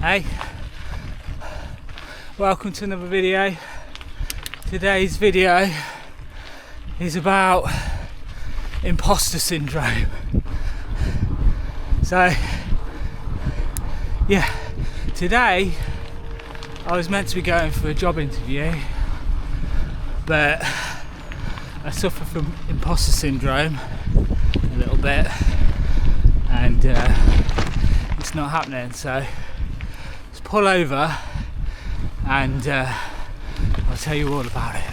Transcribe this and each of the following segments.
Hey, welcome to another video. Today's video is about imposter syndrome. So yeah, today I was meant to be going for a job interview, but I suffer from imposter syndrome a little bit, and it's not happening. So let's pull over and I'll tell you all about it.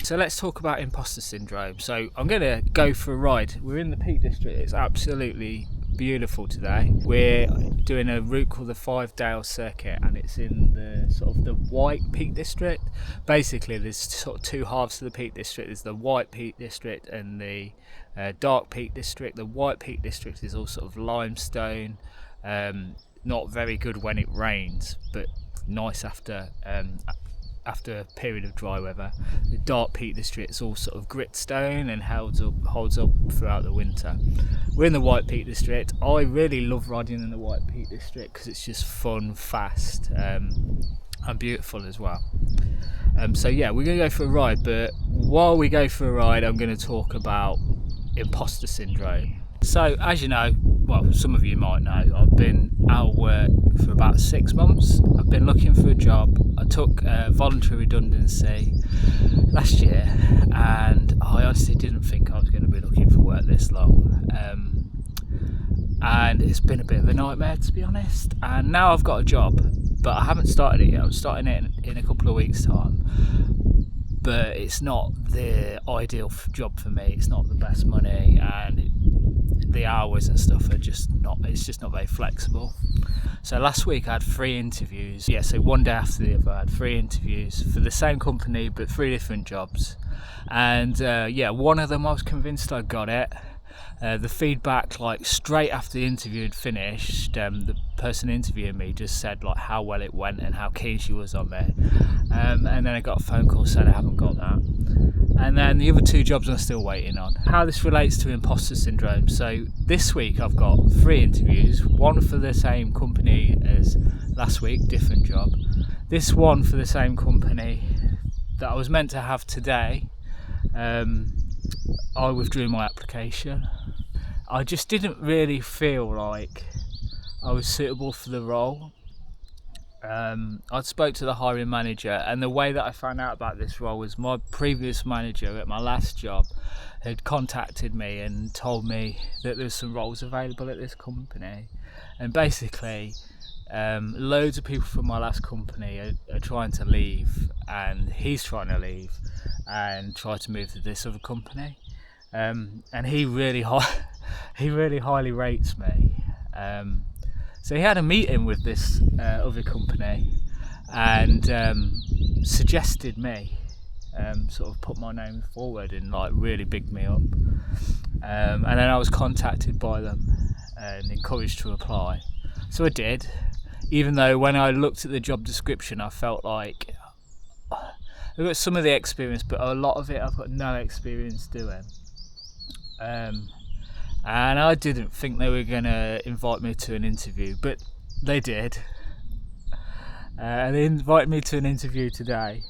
So let's talk about imposter syndrome. So I'm going to go for a ride. We're in the Peak District. It's absolutely beautiful today. We're doing a route called the 5-Dale Circuit, and it's in the sort of the white Peak District. Basically, there's sort of two halves to the Peak District. There's the white Peak District and the dark Peak District. The white Peak District is all sort of limestone, not very good when it rains, but nice after a period of dry weather. The dark Peak District is all sort of gritstone and holds up throughout the winter. We're in the white Peak District. I really love riding in the white Peak District because it's just fun, fast, and beautiful as well. So yeah, we're going to go for a ride, but while we go for a ride, I'm going to talk about imposter syndrome. So as you know, well, some of you might know, I've been out of work for about 6 months. I've been looking for a job. I took voluntary redundancy last year, and I honestly didn't think I was going to be looking for work this long. And it's been a bit of a nightmare, to be honest. And now I've got a job, but I haven't started it yet. I'm starting it in a couple of weeks' time. But it's not the ideal job for me. It's not the best money, and the hours and stuff are just not, it's just not very flexible. So last week I had 3 interviews. Yeah, so one day after the other I had 3 interviews for the same company but 3 different jobs. And yeah, one of them I was convinced I got it. The feedback, like straight after the interview had finished, the person interviewing me just said like how well it went and how keen she was on me. And then I got a phone call saying I haven't got that. And then the other 2 jobs I'm still waiting on. How this relates to imposter syndrome. So this week I've got 3 interviews, one for the same company as last week, different job. This one for the same company that I was meant to have today, I withdrew my application. I just didn't really feel like I was suitable for the role. I spoke to the hiring manager, and the way that I found out about this role was my previous manager at my last job had contacted me and told me that there's some roles available at this company, and basically loads of people from my last company are trying to leave, and he's trying to leave and try to move to this other company, and he really highly rates me. So he had a meeting with this other company and suggested me, sort of put my name forward and like really bigged me up. And then I was contacted by them and encouraged to apply. So I did, even though when I looked at the job description I felt like I've got some of the experience, but a lot of it I've got no experience doing. And I didn't think they were going to invite me to an interview, but they did. They invited me to an interview today.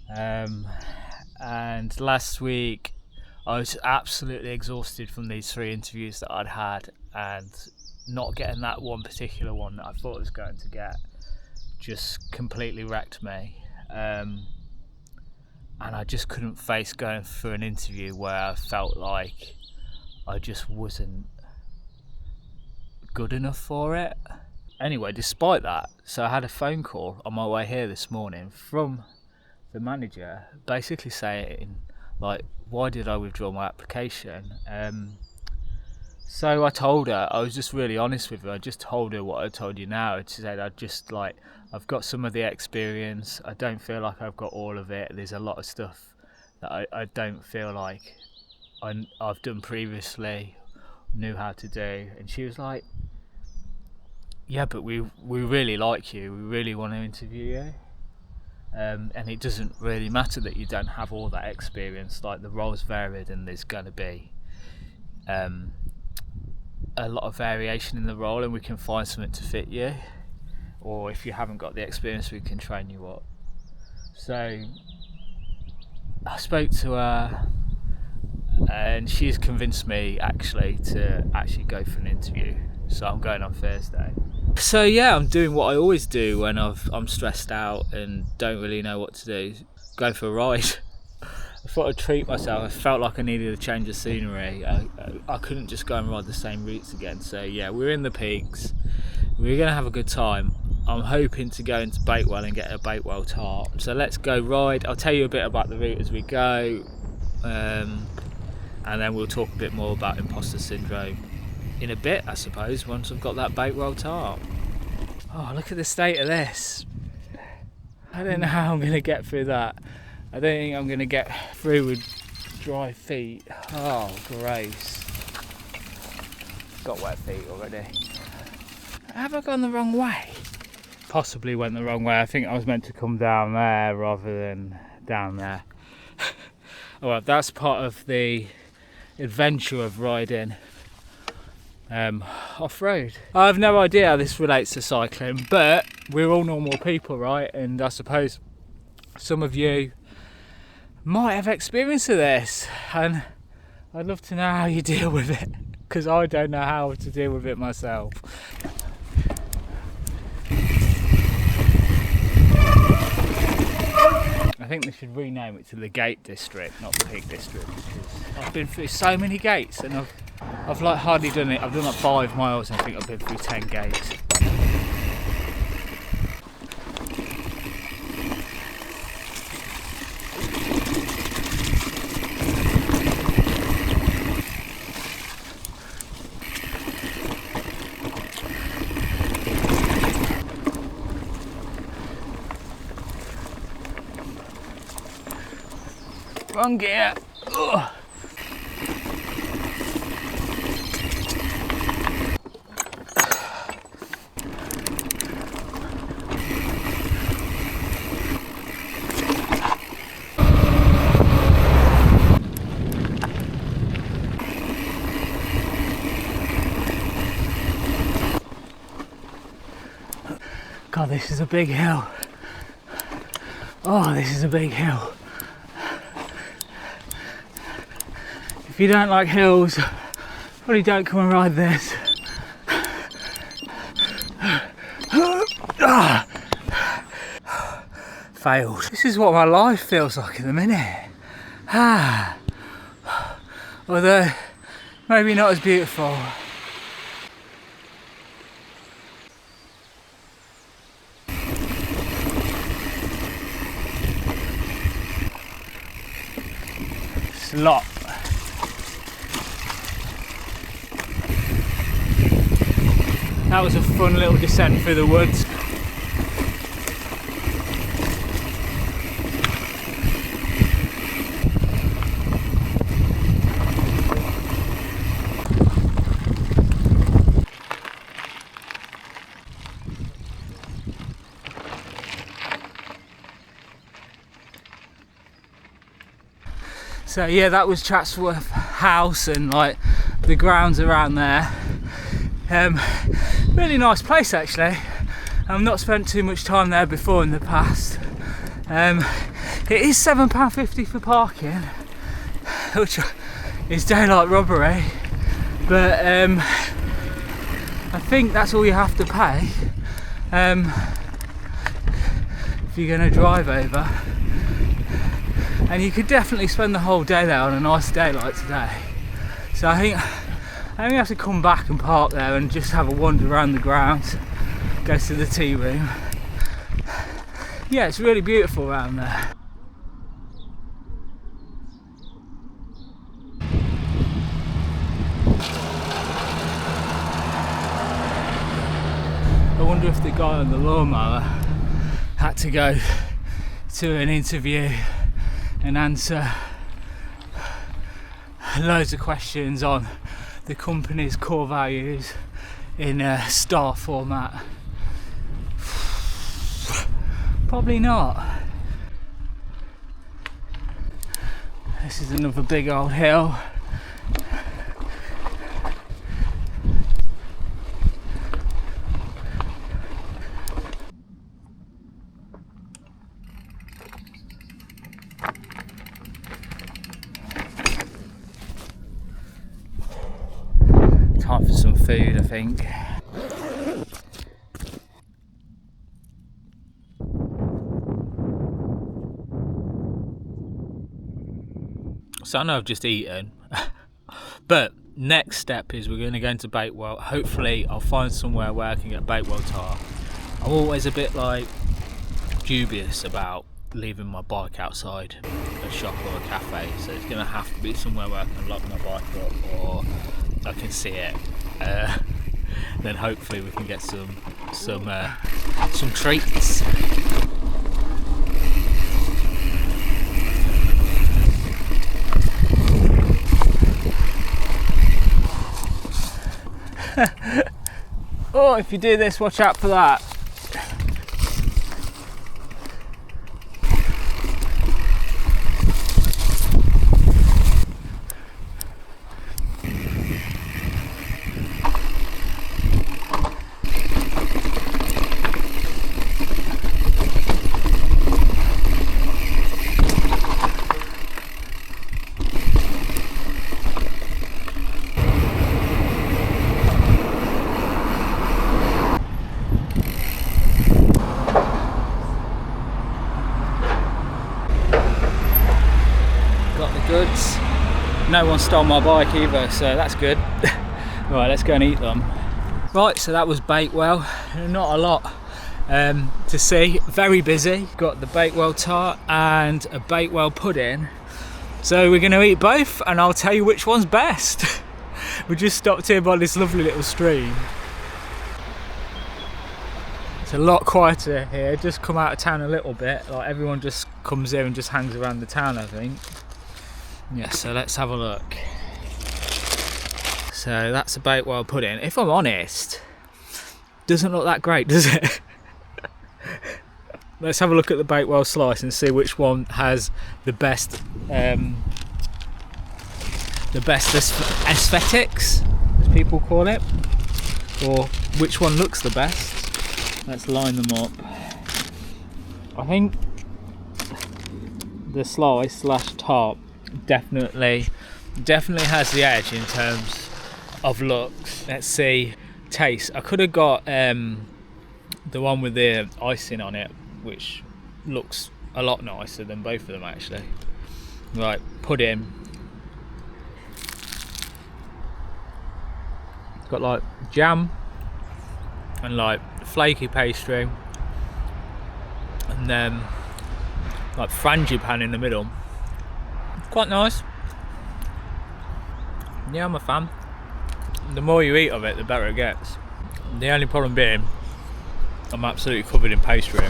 And last week I was absolutely exhausted from these 3 interviews that I'd had, and not getting that one particular one that I thought I was going to get just completely wrecked me. And I just couldn't face going for an interview where I felt like I just wasn't good enough for it. Anyway, despite that, so I had a phone call on my way here this morning from the manager, basically saying like, why did I withdraw my application? So I told her, I was just really honest with her. I just told her what I told you now. She said I've got some of the experience. I don't feel like I've got all of it. There's a lot of stuff that I don't feel like I've done previously, knew how to do. And she was like, yeah, but we really like you. We really want to interview you. And it doesn't really matter that you don't have all that experience. Like, the role's varied and there's going to be a lot of variation in the role, and we can find something to fit you, or if you haven't got the experience we can train you up. So I spoke to her and she's convinced me to actually go for an interview, so I'm going on Thursday. So yeah, I'm doing what I always do when I'm stressed out and don't really know what to do: go for a ride. I thought I'd treat myself. I felt like I needed a change of scenery. I couldn't just go and ride the same routes again. So yeah, we're in the peaks. We're going to have a good time. I'm hoping to go into Bakewell and get a Bakewell Tart. So let's go ride. I'll tell you a bit about the route as we go. And then we'll talk a bit more about Imposter Syndrome in a bit, I suppose, once I've got that Bakewell Tart. Oh, look at the state of this. I don't know how I'm going to get through that. I don't think I'm going to get through with dry feet. Oh, gross. Got wet feet already. Have I gone the wrong way? Possibly went the wrong way. I think I was meant to come down there rather than down there. Well, that's part of the adventure of riding off-road. I have no idea how this relates to cycling, but we're all normal people, right? And I suppose some of you might have experience of this, and I'd love to know how you deal with it, because I don't know how to deal with it myself. I think they should rename it to the Gate District, not the Peak District, because I've been through so many gates and I've like hardly done it. I've done like 5 miles and I think I've been through 10 gates. Wrong gear. Ugh. God, this is a big hill. Oh, this is a big hill. If you don't like hills, probably don't come and ride this. Failed. This is what my life feels like at the minute. Although, maybe not as beautiful. Slop. That was a fun little descent through the woods. So yeah, that was Chatsworth House and like the grounds around there. Really nice place actually. I've not spent too much time there before in the past. It is £7.50 for parking, which is daylight robbery, but I think that's all you have to pay if you're going to drive over. And you could definitely spend the whole day there on a nice day like today. So I think I have to come back and park there and just have a wander around the grounds, go to the tea room. Yeah, it's really beautiful around there. I wonder if the guy on the lawnmower had to go to an interview and answer loads of questions on the company's core values in a star format. Probably not. This is another big old hill. Time for some food, I think. So I know I've just eaten, but next step is we're going to go into Bakewell. Hopefully I'll find somewhere where I can get Bakewell Tart. I'm always a bit like dubious about leaving my bike outside a shop or a cafe, so it's going to have to be somewhere where I can lock my bike up or I can see it. Then hopefully we can get some treats. Oh, if you do this, watch out for that. Goods. No one stole my bike either, so that's good. Right, let's go and eat them. Right, so that was Bakewell. Not a lot to see. Very busy. Got the Bakewell Tart and a Bakewell Pudding. So we're going to eat both and I'll tell you which one's best. We just stopped here by this lovely little stream. It's a lot quieter here. Just come out of town a little bit. Like everyone just comes here and just hangs around the town, I think. Yeah, so let's have a look. So that's a Bakewell Pudding. If I'm honest, doesn't look that great, does it? Let's have a look at the Bakewell slice and see which one has the best aesthetics, as people call it, or which one looks the best. Let's line them up. I think the slice slash tart definitely has the edge in terms of looks. Let's see, taste. I could have got the one with the icing on it, which looks a lot nicer than both of them actually. Right, pudding. It's got like jam and like flaky pastry and then like frangipan in the middle. Quite nice. Yeah, I'm a fan. The more you eat of it, the better it gets. The only problem being, I'm absolutely covered in pastry.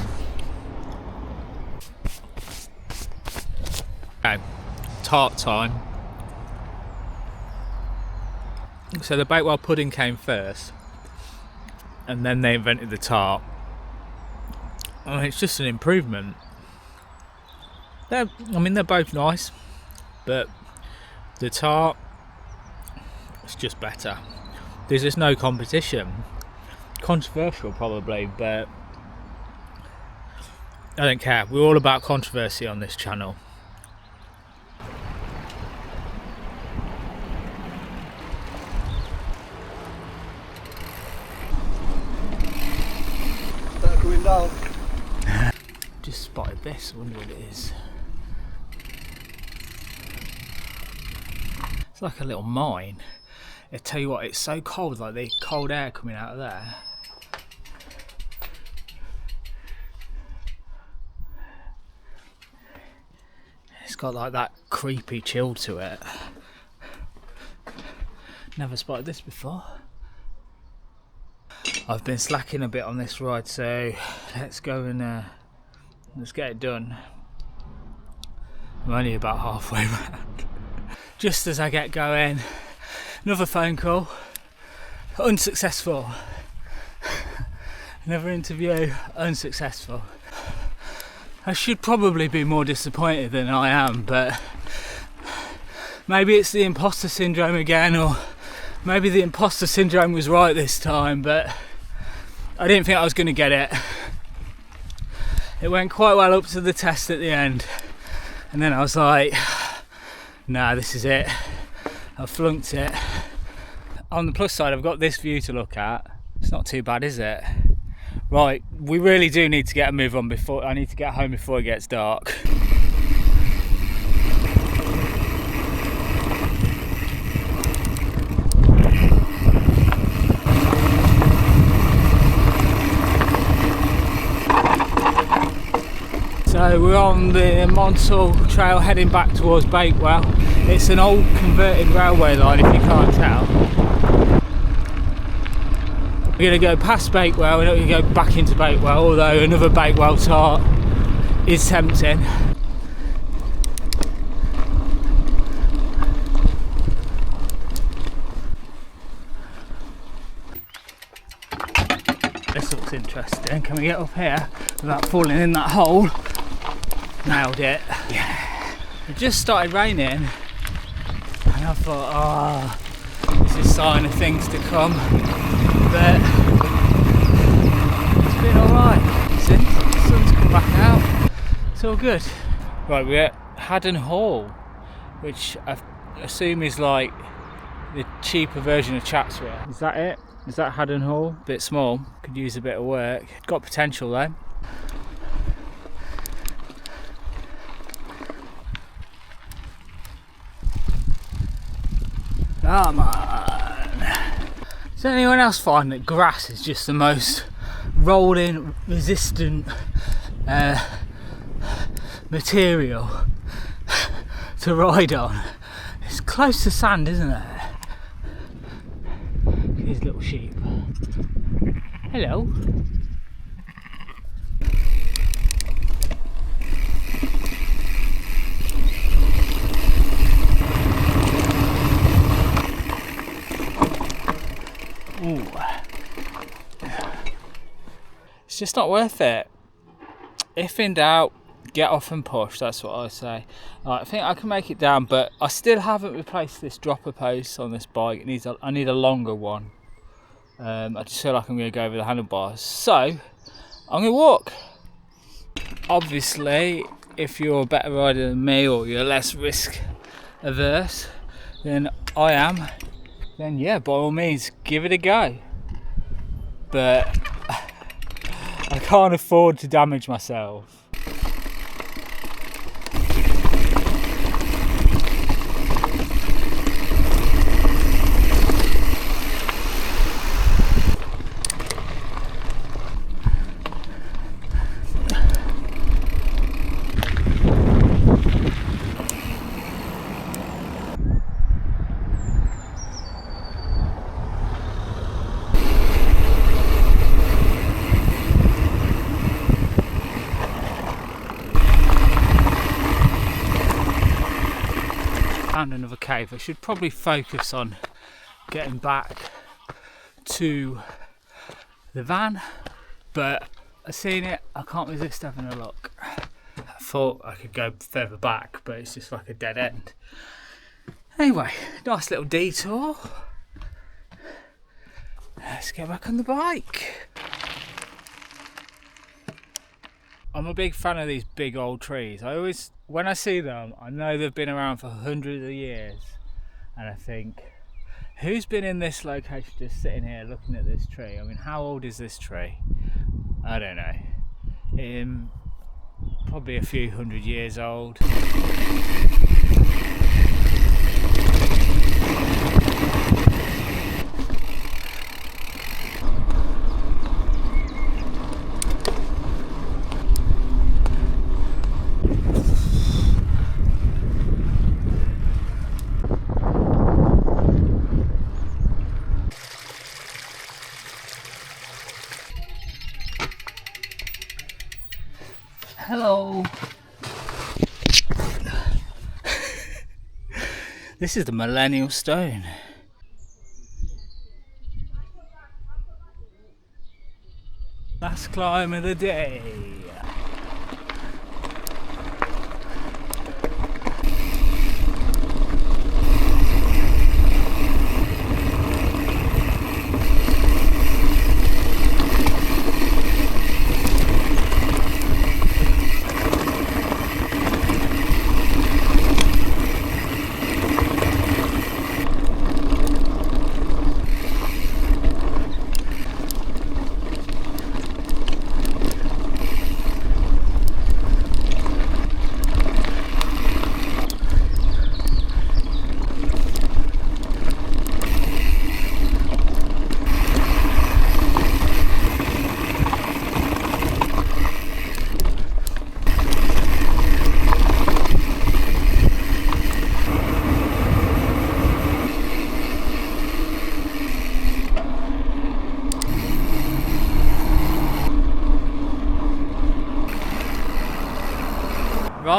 Okay, tart time. So the Bakewell Pudding came first, and then they invented the tart. And it's just an improvement. They're both nice, but the tart is just better. There's just no competition. Controversial probably, but I don't care. We're all about controversy on this channel. Start going down. Just spotted this, I wonder what it is. It's like a little mine. I tell you what, it's so cold, like the cold air coming out of there. It's got like that creepy chill to it. Never spotted this before. I've been slacking a bit on this ride, so let's go and let's get it done. I'm only about halfway around. Just as I get going, another phone call, unsuccessful. Another interview, unsuccessful. I should probably be more disappointed than I am, but maybe it's the imposter syndrome again, or maybe the imposter syndrome was right this time, but I didn't think I was going to get it. It went quite well up to the test at the end, and then I was like, nah, this is it. I flunked it. On the plus side, I've got this view to look at. It's not too bad, is it? Right, we really do need to get a move on before I need to get home before it gets dark. So we're on the Monsell Trail heading back towards Bakewell. It's an old converted railway line, if you can't tell. We're going to go past Bakewell, we're not going to go back into Bakewell, although another Bakewell Tart is tempting. This looks interesting. Can we get up here without falling in that hole? Nailed it. Yeah. It just started raining and I thought, oh, this is a sign of things to come. But it's been alright since the sun's come back out. It's all good. Right, we're at Haddon Hall, which I assume is like the cheaper version of Chatsworth. Is that it? Is that Haddon Hall? Bit small, could use a bit of work. Got potential though. Come on. Does anyone else find that grass is just the most rolling, resistant material to ride on? It's close to sand, isn't it? These little sheep. Hello. Ooh. It's just not worth it. If in doubt, get off and push, that's what I say. I think I can make it down, but I still haven't replaced this dropper post on this bike. I need a longer one. I just feel like I'm going to go over the handlebars. So, I'm going to walk. Obviously, if you're a better rider than me or you're less risk averse than I am, then yeah, by all means, give it a go. But I can't afford to damage myself. Found another cave. I should probably focus on getting back to the van, but I've seen it, I can't resist having a look. I thought I could go further back, but it's just like a dead end. Anyway, nice little detour. Let's get back on the bike. I'm a big fan of these big old trees. When I see them, I know they've been around for hundreds of years, and I think, who's been in this location just sitting here looking at this tree? I mean, how old is this tree? I don't know. Probably a few hundred years old. Hello. This is the Millennial Stone. Last climb of the day.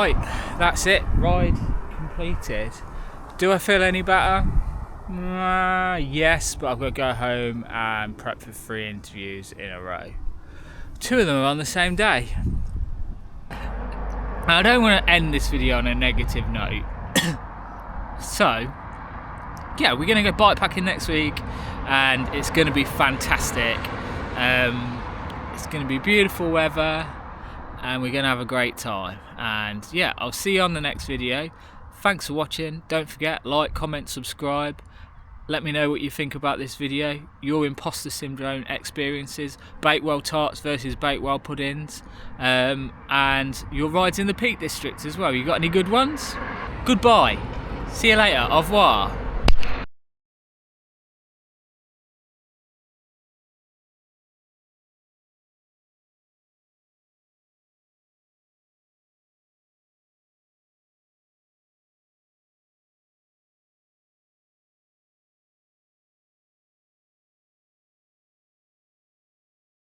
Right, that's it. Ride completed. Do I feel any better? Yes, but I've got to go home and prep for 3 interviews in a row. 2 of them are on the same day. Now, I don't want to end this video on a negative note. So, yeah, we're going to go bikepacking next week and it's going to be fantastic. It's going to be beautiful weather and we're going to have a great time. And yeah, I'll see you on the next video. Thanks for watching. Don't forget, like, comment, subscribe. Let me know what you think about this video, your imposter syndrome experiences, Bakewell Tarts versus Bakewell Puddings, and your rides in the Peak District as well. You got any good ones? Goodbye. See you later. Au revoir.